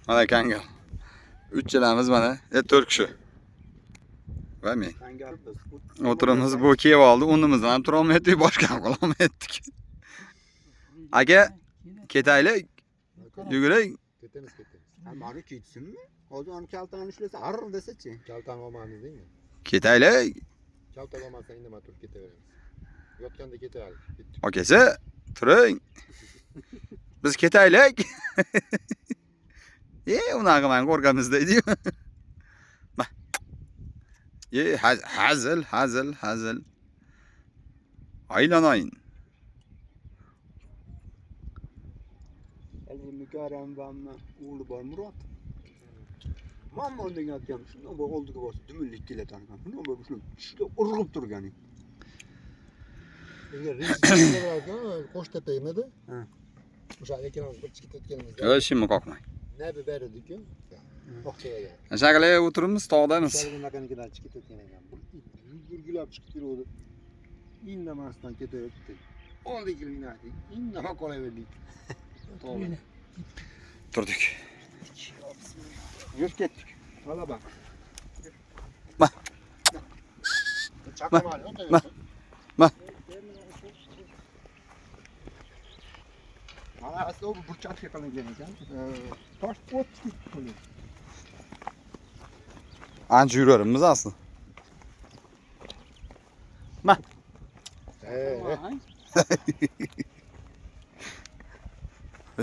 Mana kangal. 3 yilamiz mana, 4 kishi. Va men. O'tirimiz bu kelib oldi, o'rnimizdan ham tura olmaydik, boshqa ham qila olmaydik. Aka, ketaylik. Yuguray. Ketamiz. Mani ketsinmi? Hozir uni kaltani ushlasa, har desa-chi. Kaltan olmaymiz deymi? Ketaylik. Kaltan olmasang indamay turib ketaveramiz. Yotganda ketaylik. Akasi, turing. Biz ketaylik. Unaqa men qo'rqamiz deydi-yu. Ma. Hazil. Aylanayin. Nikoram bamma o'g'li bor Murod. Mamma degan aytgan, shundan bu oldiga borsa dumillik kelatan ekan. Shundan bu shunga urg'ib turgan. Bizga rejissyorlarga Qo'shtepa emadi? Ha. O'sha ekranga bir chiqib ketganimizda. O'shimni qoqmang. Nabi berdik-ku. Qo'xtaga. Shaqalay o'tiribmiz, tog'damiz. Shunaqanikidan chiqib ketgan ekan. Yugurgilab chiqib keldi. Indamasdan ketayotdi. Oldi kelinglardi. Indamay qolaverdik. To'g'ri. Turdik. Yurib ketdik. Hala bak. Ma. Chaqirmadi, Ma. Mana asli bu burchakka qilingan ekan. Tosh o't qilib. Ancha yurarimiz aslida. Ma.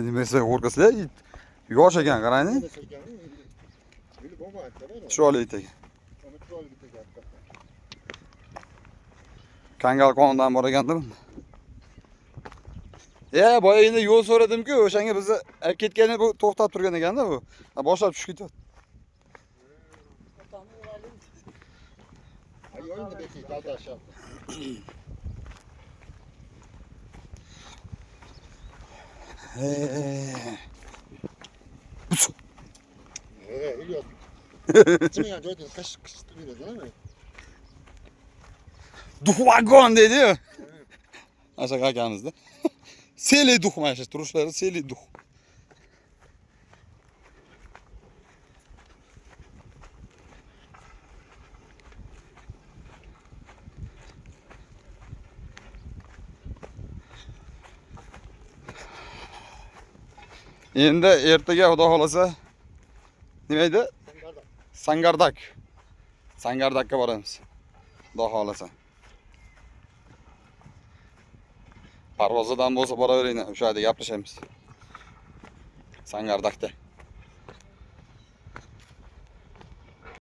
Nima esa qo'rqasizlar? Yosh ekan, qarang. Chiroyli it ekan. Kangal qonidan bor ekandir. Boya endi yo'l so'radim-ku, o'shanga bizni olib ketgani bu to'xtab turgan ekanda bu. Boshlab tushib ketyapti. Yo'lni bekit, aldashab. İlyas. Chimagan joyda qish yuradi-mi? Duhvagon dedi-yu. Ashaq akamizda. Seli duh mana shu turishlari seli duh. Endi ertaga xudo xolasa nima edi? Sangardak. Sangardakka boramiz. Xudo xolasa. Parvozdan bo'lsa boraveringlar, o'sha yerda gaplashamiz. Sangardakda.